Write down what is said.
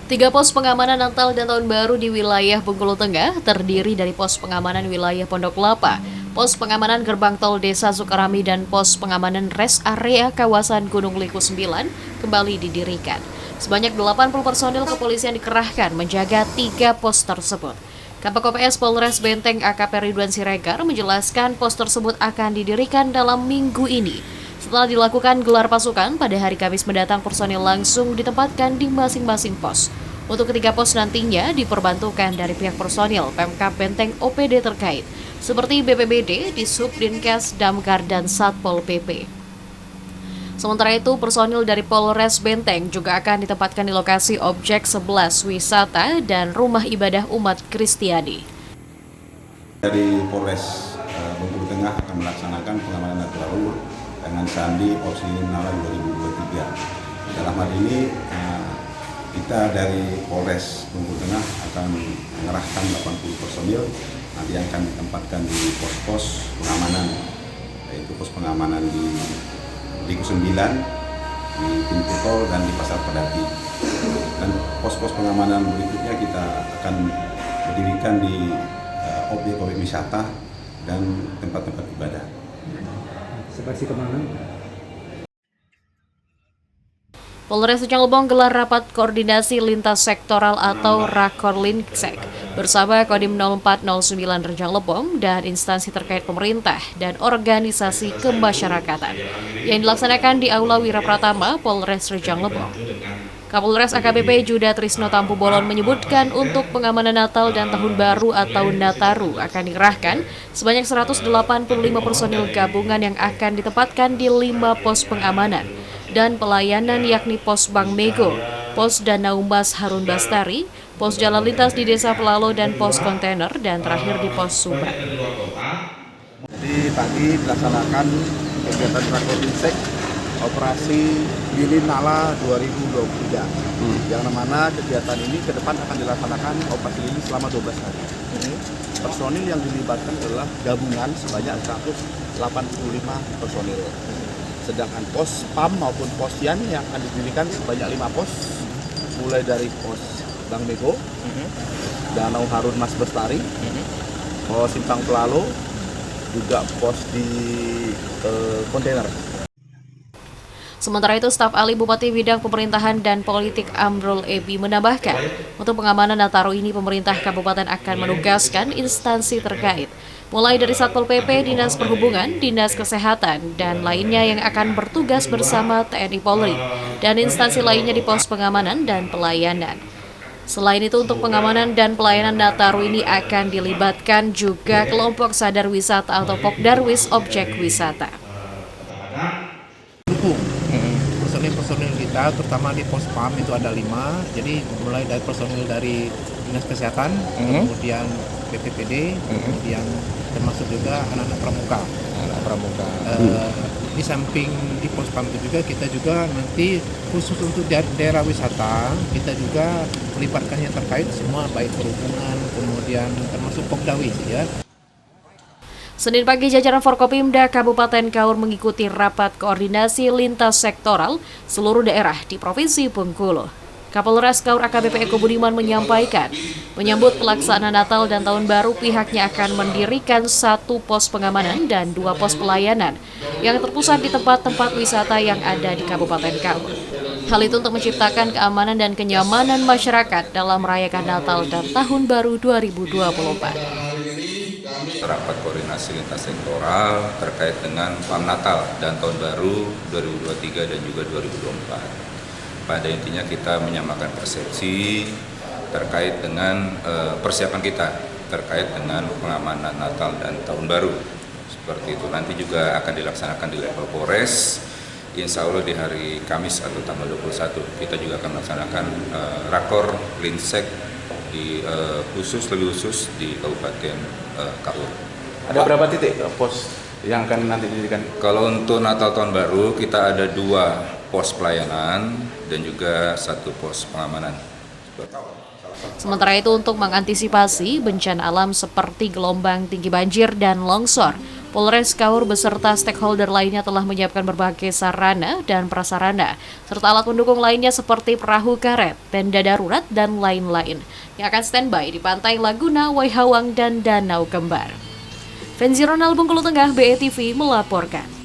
Tiga pos pengamanan Natal dan Tahun Baru di wilayah Bengkulu Tengah terdiri dari pos pengamanan wilayah Pondok Kelapa, pos pengamanan gerbang tol Desa Sukarami, dan pos pengamanan rest area kawasan Gunung Liku 9 kembali didirikan. Sebanyak 80 personil kepolisian dikerahkan menjaga tiga pos tersebut. Kabak OPS Polres Benteng AKP Ridwan Siregar menjelaskan pos tersebut akan didirikan dalam minggu ini. Setelah dilakukan gelar pasukan, pada hari Kamis mendatang personil langsung ditempatkan di masing-masing pos. Untuk ketiga pos nantinya diperbantukan dari pihak personil Pemkab Benteng OPD terkait, seperti BPBD, Disubdinkes, Damkar, dan Satpol PP. Sementara itu, personil dari Polres Benteng juga akan ditempatkan di lokasi objek 11 wisata dan rumah ibadah umat Kristiani. Dari Polres Bengkulu Tengah akan melaksanakan pengamanan Natal dengan sandi opsi Nala 2023. Dalam hal ini kita dari Polres Bengkulu Tengah akan mengerahkan 80 personil nanti yang akan ditempatkan di pos-pos pengamanan, yaitu pos pengamanan di Liku 9, di pintu tol, dan di Pasar Pedati. Dan pos-pos pengamanan berikutnya kita akan berdirikan di objek-objek wisata dan tempat-tempat ibadah. Seperti kemana? Polres Rejang Lebong gelar rapat koordinasi lintas sektoral atau Rakorlinsek bersama Kodim 0409 Rejang Lebong dan instansi terkait pemerintah dan organisasi kemasyarakatan yang dilaksanakan di Aula Wirapratama Polres Rejang Lebong. Kapolres AKBP Juda Trisno Tampu Bolon menyebutkan untuk pengamanan Natal dan Tahun Baru atau Nataru akan dikerahkan sebanyak 185 personil gabungan yang akan ditempatkan di 5 pos pengamanan dan pelayanan, yakni pos Bank Mego, pos Danau Mas Harun Bastari, pos jalan lintas di Desa Pelalo, dan pos kontainer, dan terakhir di pos Subang. Jadi tadi dilaksanakan kegiatan Rakorlinsek operasi Lilin Nala 2023 yang mana kegiatan ini ke depan akan dilaksanakan operasi Lilin selama 12 hari. Personil yang dilibatkan adalah gabungan sebanyak 185 personil. Sedangkan pos PAM maupun pos Yan yang akan didirikan sebanyak 5 pos, mulai dari pos Bank Mego, Danau Harun Mas Bestari, pos Simpang Pelalo, juga pos di kontainer. Sementara itu, staf ahli Bupati Bidang Pemerintahan dan Politik Amrul Ebi menambahkan, untuk pengamanan Nataru ini pemerintah kabupaten akan menugaskan instansi terkait, mulai dari Satpol PP, Dinas Perhubungan, Dinas Kesehatan, dan lainnya yang akan bertugas bersama TNI Polri dan instansi lainnya di pos pengamanan dan pelayanan. Selain itu, untuk pengamanan dan pelayanan Nataru ini akan dilibatkan juga kelompok sadar wisata atau Pokdarwis objek wisata. Personil kita terutama di pos PAM itu ada 5, jadi mulai dari personil dari Dinas Kesehatan, kemudian BPPD, kemudian termasuk juga anak-anak pramuka. Di samping di pos PAM itu juga kita juga nanti khusus untuk daerah wisata kita juga melibatkan yang terkait semua, baik perhubungan, kemudian termasuk Pokdawis ya. Senin pagi, jajaran Forkopimda Kabupaten Kaur mengikuti rapat koordinasi lintas sektoral seluruh daerah di Provinsi Bengkulu. Kapolres Kaur AKBP Eko Budiman menyampaikan, menyambut pelaksanaan Natal dan Tahun Baru, pihaknya akan mendirikan 1 pos pengamanan dan 2 pos pelayanan yang terpusat di tempat-tempat wisata yang ada di Kabupaten Kaur. Hal itu untuk menciptakan keamanan dan kenyamanan masyarakat dalam merayakan Natal dan Tahun Baru 2024. Rapat koordinasi lintas sektoral terkait dengan PAM Natal dan Tahun Baru 2023 dan juga 2024. Pada intinya kita menyamakan persepsi terkait dengan persiapan kita terkait dengan pengamanan Natal dan Tahun Baru. Seperti itu nanti juga akan dilaksanakan di level Polres. Insya Allah di hari Kamis atau tanggal 21 kita juga akan melaksanakan Rakor Linsek di lebih khusus di Kabupaten Kaur. Ada berapa titik pos yang akan nanti didirikan? Kalau untuk Natal Tahun Baru kita ada 2 pos pelayanan dan juga 1 pos pengamanan. Sementara itu, untuk mengantisipasi bencana alam seperti gelombang tinggi banjir dan longsor, Polres Kaur beserta stakeholder lainnya telah menyiapkan berbagai sarana dan prasarana, serta alat pendukung lainnya seperti perahu karet, tenda darurat, dan lain-lain yang akan standby di Pantai Laguna, Waihawang, dan Danau Kembar. Fenzi Ronald, Bengkulu Tengah, BETV melaporkan.